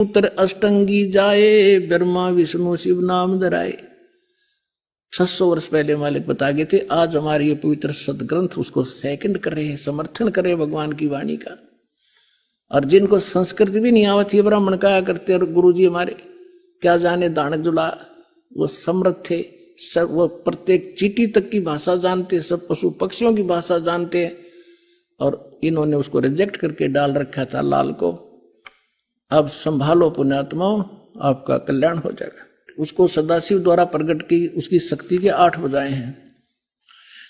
उत्तर अष्टंगी जाए, ब्रह्मा विष्णु शिव नाम धराए। 600 वर्ष पहले मालिक बता गए थे। आज हमारे ये पवित्र सदग्रंथ उसको सेकंड कर रहे हैं, समर्थन कर रहे हैं भगवान की वाणी का। और जिनको संस्कृत भी नहीं आवती है, ब्राह्मण कहा करते, और गुरु जी हमारे क्या जाने दान जुला, वो समृद्ध थे, सब वो प्रत्येक चींटी तक की भाषा जानते, सब पशु पक्षियों की भाषा जानते हैं। और इन्होंने उसको रिजेक्ट करके डाल रखा था लाल को। अब संभालो पुण्यात्माओं, आपका कल्याण हो जाएगा। उसको सदाशिव द्वारा प्रकट की उसकी शक्ति के 8 भुजाएं हैं।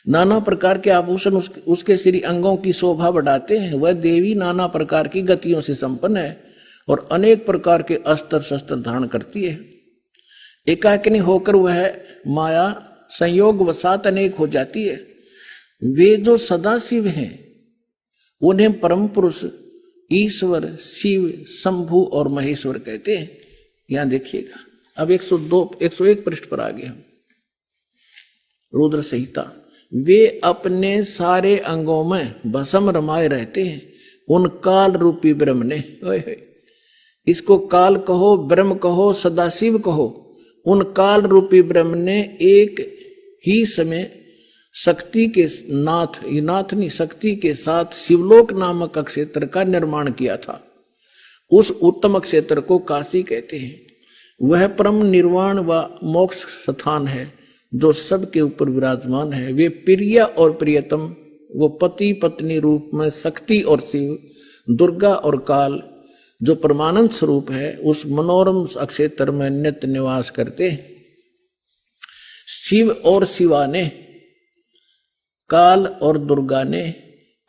नाना प्रकार के आभूषण उसके श्री अंगों की शोभा बढ़ाते हैं। वह देवी नाना प्रकार की गतियों से संपन्न है और अनेक प्रकार के अस्त्र शस्त्र धारण करती है। एकाकिनी होकर वह माया संयोग वसात अनेक हो जाती है। वे जो सदाशिव हैं उन्हें परम पुरुष ईश्वर, शिव, शंभु और महेश्वर कहते हैं। यहां देखिएगा, अब 101 पृष्ठ पर आ गए हम। रुद्र संहिता। वे अपने सारे अंगों में भस्म रमाए रहते हैं उन काल रूपी ब्रह्म ने। इसको काल कहो, ब्रह्म कहो, सदाशिव कहो, उन काल रूपी ब्रह्म ने एक ही समय शक्ति के नाथ नहीं, शक्ति के साथ शिवलोक नामक क्षेत्र का निर्माण किया था। उस उत्तम क्षेत्र को काशी कहते हैं। वह परम निर्वाण व मोक्ष स्थान है जो सबके ऊपर विराजमान है। वे प्रिय और प्रियतम, वो पति पत्नी रूप में शक्ति और शिव, दुर्गा और काल जो परमानंद स्वरूप है, उस मनोरम क्षेत्र में नित्य निवास करते हैं। शिव और शिवा ने, काल और दुर्गा ने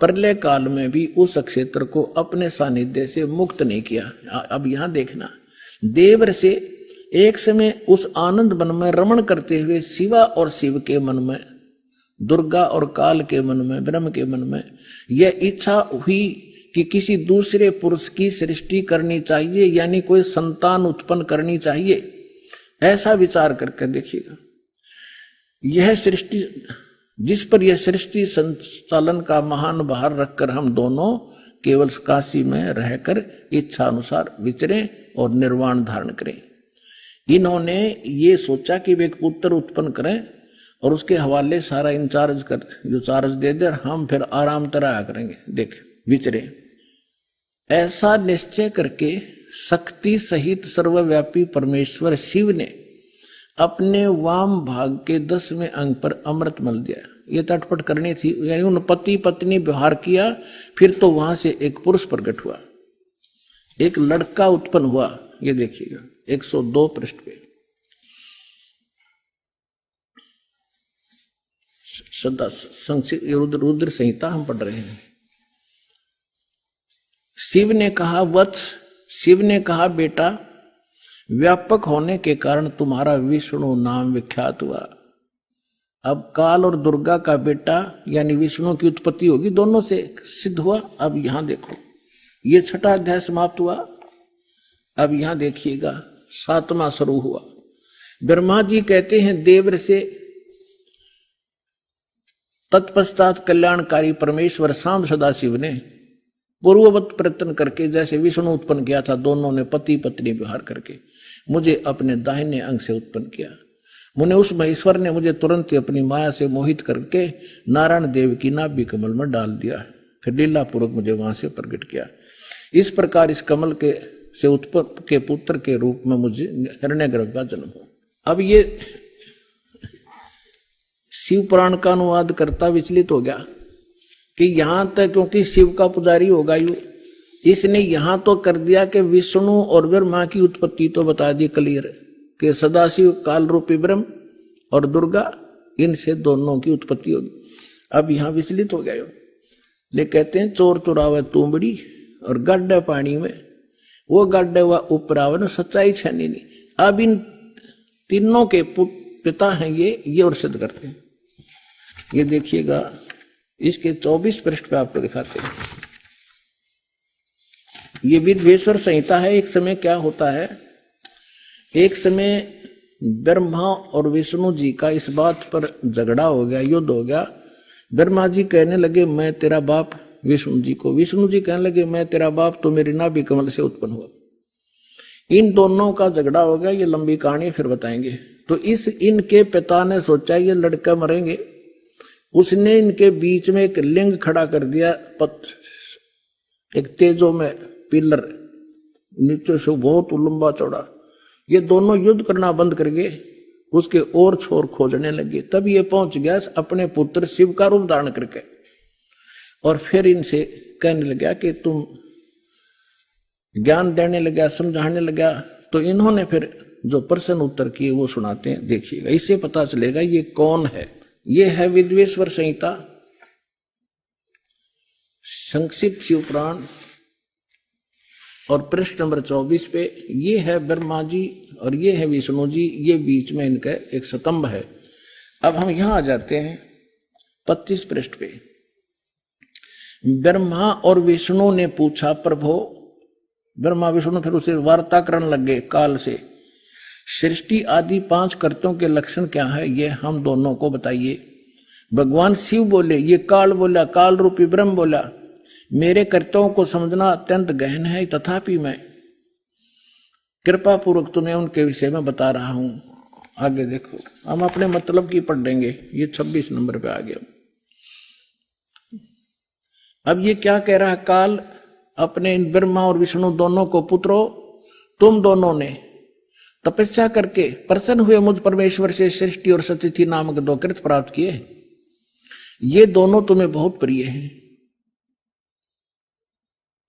प्रलय काल में भी उस क्षेत्र को अपने सानिध्य से मुक्त नहीं किया। अब यहां देखना, देवर से एक समय उस आनंद वन में रमण करते हुए शिवा और शिव के मन में, दुर्गा और काल के मन में, ब्रह्म के मन में यह इच्छा हुई कि किसी दूसरे पुरुष की सृष्टि करनी चाहिए, यानी कोई संतान उत्पन्न करनी चाहिए। ऐसा विचार करके देखिएगा, यह सृष्टि जिस पर यह सृष्टि संचालन का महान भार रखकर हम दोनों केवल काशी में रहकर इच्छा अनुसार विचरें और निर्वाण धारण करें। इन्होंने ये सोचा कि वे एक पुत्र उत्पन्न करें और उसके हवाले सारा इंचार्ज कर, जो चार्ज दे दे, हम फिर आराम तरह करेंगे, देख विचरे। ऐसा निश्चय करके शक्ति सहित सर्वव्यापी परमेश्वर शिव ने अपने वाम भाग के 10वें अंग पर अमृत मल दिया। ये तटपट करनी थी, यानी उन पति पत्नी व्यवहार किया। फिर तो वहां से एक पुरुष प्रकट हुआ, एक लड़का उत्पन्न हुआ। ये देखिएगा 102 पृष्ठ पे। सदा रुद्र संहिता हम पढ़ रहे हैं। शिव ने कहा वत्स, शिव ने कहा बेटा, व्यापक होने के कारण तुम्हारा विष्णु नाम विख्यात हुआ। अब काल और दुर्गा का बेटा यानी विष्णु की उत्पत्ति होगी, दोनों से सिद्ध हुआ। अब यहां देखो, ये 6ठा अध्याय समाप्त हुआ। अब यहां देखिएगा 7वां शुरू हुआ। ब्रह्मा जी कहते हैं देवर से तत्पश्चात कल्याणकारी परमेश्वर शाम सदाशिव ने पूर्ववत प्रयत्न करके, जैसे विष्णु उत्पन्न किया था, दोनों ने पति पत्नी व्यवहार करके मुझे अपने दाहिने अंग से उत्पन्न किया। मुने उस महेश्वर ने मुझे तुरंत अपनी माया से मोहित करके नारायण देव की नाभि कमल में डाल दिया, फिर लीला पूर्वक मुझे वहां से प्रकट किया। इस प्रकार इस कमल के से उत्पन्न के पुत्र के रूप में मुझे हिरण्यगर्भ का जन्म हुआ। अब ये शिव पुराण का अनुवाद करता विचलित हो गया कि यहां तक, क्योंकि शिव का पुजारी होगा यू, इसने यहां तो कर दिया कि विष्णु और ब्रह्मा की उत्पत्ति तो बता दी क्लियर कि सदाशिव काल रूपी ब्रह्म और दुर्गा, इनसे दोनों की उत्पत्ति होगी। अब यहां विचलित हो गया। ले कहते हैं चोर चुरावे तुमड़ी और गड्ढे पानी में, वो गड्ढे हुआ उपरावन सच्चाई छानी नहीं। अब इन तीनों के पिता हैं ये और सिद्ध करते हैं। ये देखिएगा, इसके 24 पृष्ठ पे आपको दिखाते हैं। ये विद्वेश्वर संहिता है। एक समय क्या होता है, एक समय ब्रह्मा और विष्णु जी का इस बात पर झगड़ा हो गया, युद्ध हो गया। ब्रह्मा जी कहने लगे मैं तेरा बाप विष्णु जी को, विष्णु जी कहने लगे मैं तेरा बाप तो मेरी नाभि कमल से उत्पन्न हुआ। इन दोनों का झगड़ा हो गया, ये लंबी कहानी फिर बताएंगे। तो इनके पिता ने सोचा ये लड़का मरेंगे, उसने इनके बीच में एक लिंग खड़ा कर दिया, एक तेजो में पिलर, नीचे से बहुत लंबा चौड़ा। ये दोनों युद्ध करना बंद करके उसके और छोर खोजने लगे। तब ये पहुंच गया अपने पुत्र शिव का रूप धारण करके, और फिर इनसे कहने लगा कि तुम ज्ञान देने लगा, समझाने लगा। तो इन्होंने फिर जो प्रश्न उत्तर किए वो सुनाते हैं, देखिएगा, इससे पता चलेगा ये कौन है। ये है विद्वेश्वर संहिता, संक्षिप्त शिव पुराण, और पृष्ठ नंबर 24 पे ये है ब्रह्मा जी और ये है विष्णु जी, ये बीच में इनका एक स्तंभ है। अब हम यहां आ जाते हैं 25 पृष्ठ पे। ब्रह्मा और विष्णु ने पूछा, प्रभो, ब्रह्मा विष्णु फिर उसे वार्ता करने लगे काल से, सृष्टि आदि 5 कर्तों के लक्षण क्या है, ये हम दोनों को बताइए। भगवान शिव बोले, ये काल बोला, काल रूपी ब्रह्म बोला, मेरे कर्तव्यों को समझना अत्यंत गहन है, तथापि मैं कृपा पूर्वक तुम्हें उनके विषय में बता रहा हूं। आगे देखो, हम अपने मतलब की पढ़ देंगे। ये 26 नंबर पे आ गया। अब ये क्या कह रहा है काल अपने इन ब्रह्मा और विष्णु दोनों को, पुत्रो, तुम दोनों ने तपस्या करके प्रसन्न हुए मुझ परमेश्वर से सृष्टि और सतिथि नामक 2 कृत प्राप्त किए। ये दोनों तुम्हें बहुत प्रिय हैं।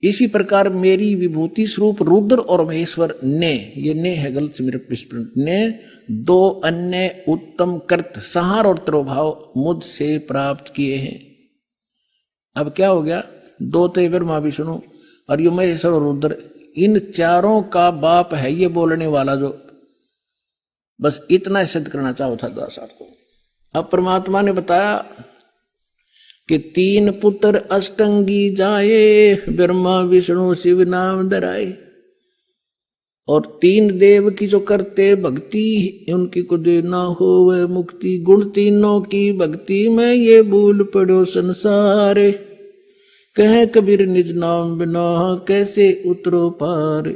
इसी प्रकार मेरी विभूति स्वरूप रुद्र और महेश्वर ने, ये ने है गलत से मेरे विस्मृत, ने 2 अन्य उत्तम कृत संहार और त्रोभाव मुझसे प्राप्त किए हैं। अब क्या हो गया, 2 थे ब्रह्मा विष्णु और ये महेश्वर और रुद्र, इन चारों का बाप है ये बोलने वाला, जो बस इतना सिद्ध करना चाहो था दासार को। अब परमात्मा ने बताया कि 3 पुत्र अष्टंगी जाए, ब्रह्मा विष्णु शिव नाम धराए, और 3 देव की जो करते भक्ति, उनकी को देना हो वह मुक्ति। गुण तीनों की भक्ति में ये भूल पड़ो संसार, कहे कबीर निज नाम बिना कैसे उतरो पार।